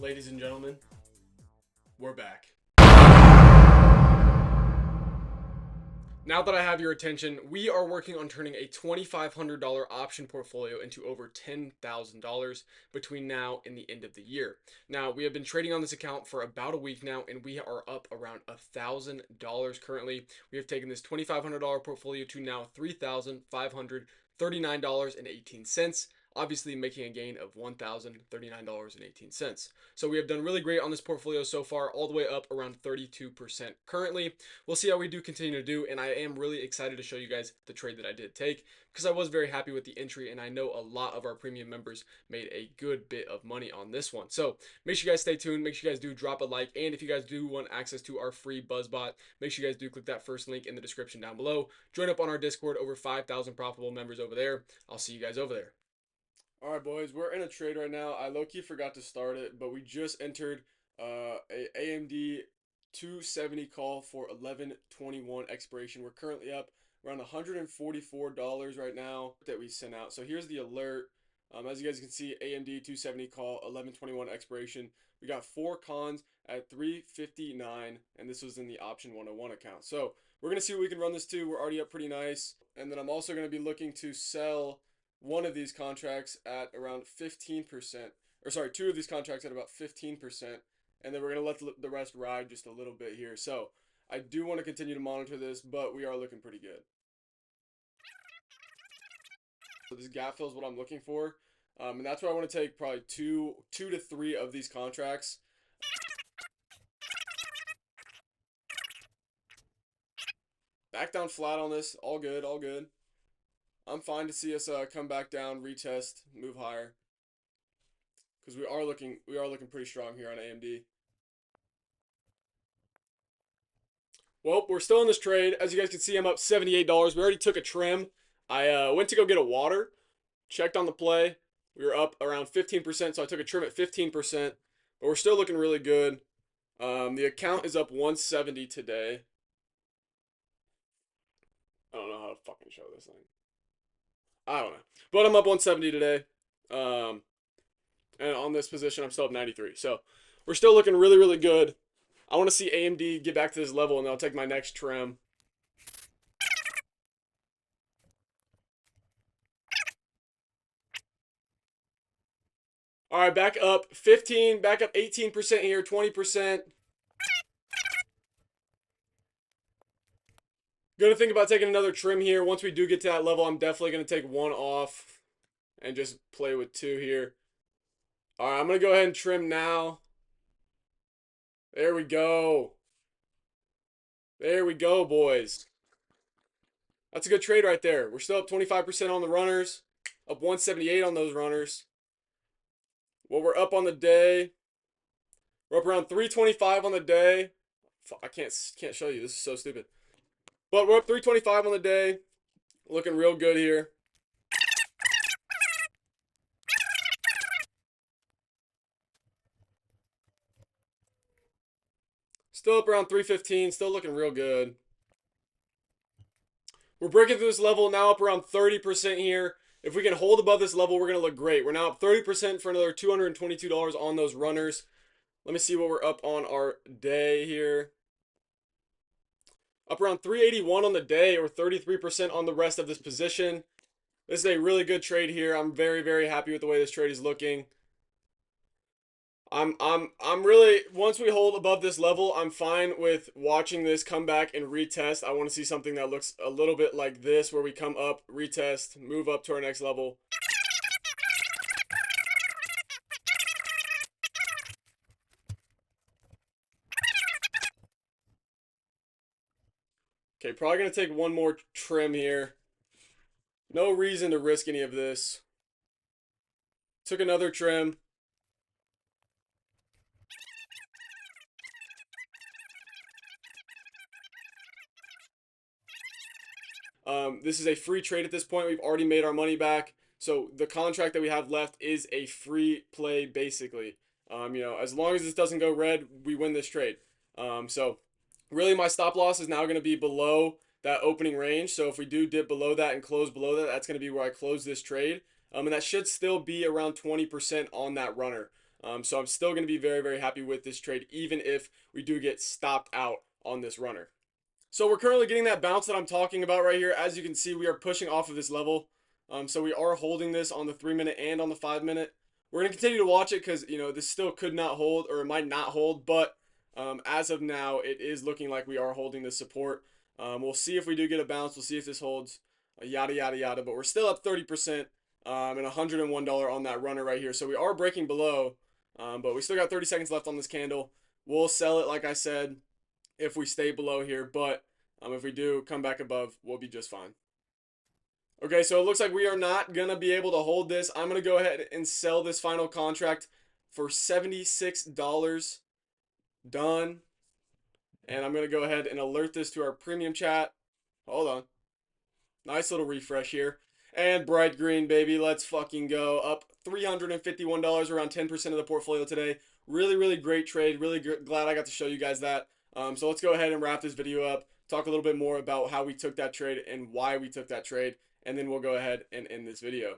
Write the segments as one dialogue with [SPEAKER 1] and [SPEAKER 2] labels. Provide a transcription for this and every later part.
[SPEAKER 1] Ladies and gentlemen, we're back. Now that I have your attention, we are working on turning a $2,500 option portfolio into over $10,000 between now and the end of the year. Now, we have been trading on this account for about a week now, and we are up around $1,000 currently. We have taken this $2,500 portfolio to now $3,539.18. Obviously making a gain of $1,039.18. So we have done really great on this portfolio so far, all the way up around 32% currently. We'll see how we do continue to do, and I am really excited to show you guys the trade that I did take because I was very happy with the entry, and I know a lot of our premium members made a good bit of money on this one. So make sure you guys stay tuned, make sure you guys do drop a like, and if you guys do want access to our free BuzzBot, make sure you guys do click that first link in the description down below. Join up on our Discord, over 5,000 profitable members over there. I'll see you guys over there. Alright boys, we're in a trade right now. I low-key forgot to start it, but we just entered a AMD 270 call for 11/21 expiration. We're currently up around $144 right now that we sent out. So here's the alert. As you guys can see, AMD 270 call, 11/21 expiration. We got 4 cons at 359, and this was in the option 101 account. So we're going to see what we can run this to. We're already up pretty nice. And then I'm also going to be looking to sell one of these contracts at around 15%, or sorry, 2 of these contracts at about 15%, and then we're going to let the rest ride just a little bit here. So I do want to continue to monitor this, but we are looking pretty good. So this gap fill is what I'm looking for, and that's where I want to take probably two to 3 of these contracts. Back down flat on this, all good, all good. I'm fine to see us come back down, retest, move higher, because we are looking pretty strong here on AMD. Well, we're still in this trade. As you guys can see, I'm up $78. We already took a trim. I went to go get a water, checked on the play. We were up around 15%, so I took a trim at 15%, but we're still looking really good. The account is up 170 today. I don't know how to fucking show this thing. I don't know. But I'm up 170 today. And on this position, I'm still up 93. So we're still looking really, really good. I want to see AMD get back to this level, and then I'll take my next trim. All right, back up 15, back up 18% here, 20%. Gonna think about taking another trim here. Once we do get to that level, I'm definitely gonna take 1 off and just play with 2 here. All right, I'm gonna go ahead and trim now. There we go. There we go, boys. That's a good trade right there. We're still up 25% on the runners, up 178 on those runners. Well, we're up on the day. We're up around 325 on the day. I can't show you. This is so stupid. But we're up 325 on the day. Looking real good here. Still up around 315. Still looking real good. We're breaking through this level. Now up around 30% here. If we can hold above this level, we're going to look great. We're now up 30% for another $222 on those runners. Let me see what we're up on our day here. Up around 381 on the day, or 33% on the rest of this position. This is a really good trade here. I'm very, very happy with the way this trade is looking. I'm really, once we hold above this level, I'm fine with watching this come back and retest. I want to see something that looks a little bit like this, where we come up, retest, move up to our next level. Okay, probably going to take 1 more trim here. No reason to risk any of this. Took another trim. This is a free trade at this point. We've already made our money back. So the contract that we have left is a free play, basically. You know, as long as this doesn't go red, we win this trade. So really my stop loss is now going to be below that opening range. So if we do dip below that and close below that, that's going to be where I close this trade. And that should still be around 20% on that runner. So I'm still going to be very, very happy with this trade, even if we do get stopped out on this runner. So we're currently getting that bounce that I'm talking about right here. As you can see, we are pushing off of this level. So we are holding this on the 3-minute and on the 5-minute. We're going to continue to watch it because, this still could not hold, or it might not hold. But as of now, it is looking like we are holding this support. We'll see if we do get a bounce. We'll see if this holds, yada, yada, yada. But we're still up 30% and $101 on that runner right here. So we are breaking below, but we still got 30 seconds left on this candle. We'll sell it, like I said, if we stay below here, but if we do come back above, we'll be just fine. Okay, so it looks like we are not gonna be able to hold this. I'm gonna go ahead and sell this final contract for $76. Done. And I'm gonna go ahead and alert this to our premium chat. Hold on. Nice little refresh here. And bright green, baby. Let's fucking go. Up $351, around 10% of the portfolio today. Really, really great trade. Really glad I got to show you guys that. So let's go ahead and wrap this video up. Talk a little bit more about how we took that trade and why we took that trade. And then we'll go ahead and end this video.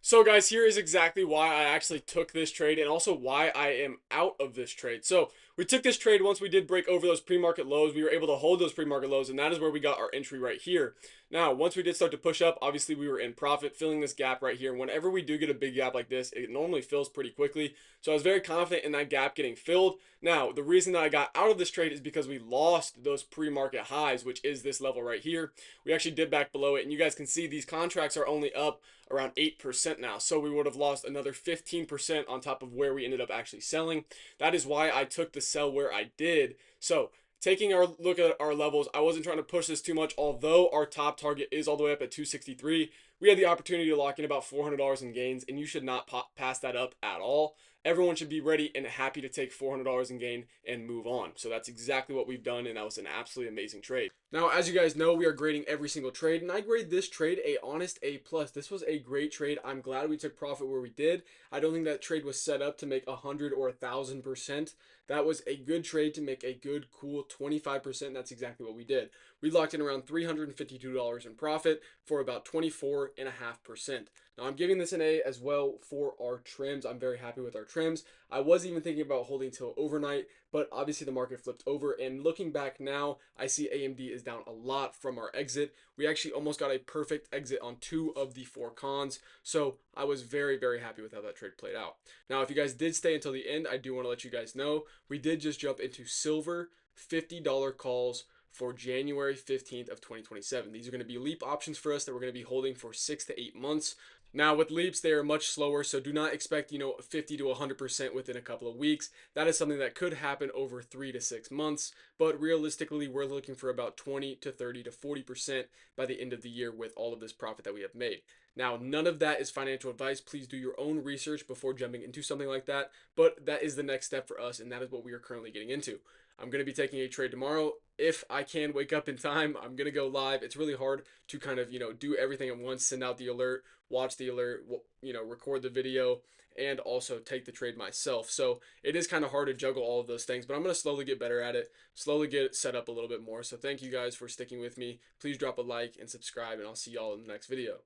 [SPEAKER 1] So guys, here is exactly why I actually took this trade and also why I am out of this trade. So we took this trade once we did break over those pre-market lows. We were able to hold those pre-market lows, and that is where we got our entry right here. Now, once we did start to push up, obviously we were in profit, filling this gap right here. Whenever we do get a big gap like this, it normally fills pretty quickly. So I was very confident in that gap getting filled. Now, the reason that I got out of this trade is because we lost those pre-market highs, which is this level right here. We actually did back below it, and you guys can see these contracts are only up around 8% now. So we would have lost another 15% on top of where we ended up actually selling. That is why I took the sell where I did. So taking our look at our levels, I wasn't trying to push this too much. Although our top target is all the way up at 263, we had the opportunity to lock in about $400 in gains, and you should not pass that up at all. Everyone should be ready and happy to take $400 in gain and move on. So that's exactly what we've done, and that was an absolutely amazing trade. Now, as you guys know, we are grading every single trade, and I grade this trade a honest A+. This was a great trade. I'm glad we took profit where we did. I don't think that trade was set up to make 100 or 1,000%. That was a good trade to make a good, cool 25%. That's exactly what we did. We locked in around $352 in profit for about 24.5%. Now, I'm giving this an A as well for our trims. I'm very happy with our trims. I was even thinking about holding till overnight, but obviously the market flipped over. And looking back now, I see AMD is down a lot from our exit. We actually almost got a perfect exit on 2 of the 4 cons. So I was very, very happy with how that trade played out. Now, if you guys did stay until the end, I do want to let you guys know we did just jump into silver $50 calls for January 15th of 2027. These are going to be leap options for us that we're going to be holding for 6 to 8 months. Now, with leaps, they are much slower, so do not expect, 50 to 100% within a couple of weeks. That is something that could happen over 3 to 6 months, but realistically, we're looking for about 20 to 30 to 40% by the end of the year with all of this profit that we have made. Now, none of that is financial advice. Please do your own research before jumping into something like that, but that is the next step for us, and that is what we are currently getting into. I'm going to be taking a trade tomorrow. If I can wake up in time, I'm going to go live. It's really hard to kind of, do everything at once, send out the alert, watch the alert, record the video, and also take the trade myself. So it is kind of hard to juggle all of those things, but I'm going to slowly get better at it, slowly get it set up a little bit more. So thank you guys for sticking with me. Please drop a like and subscribe, and I'll see y'all in the next video.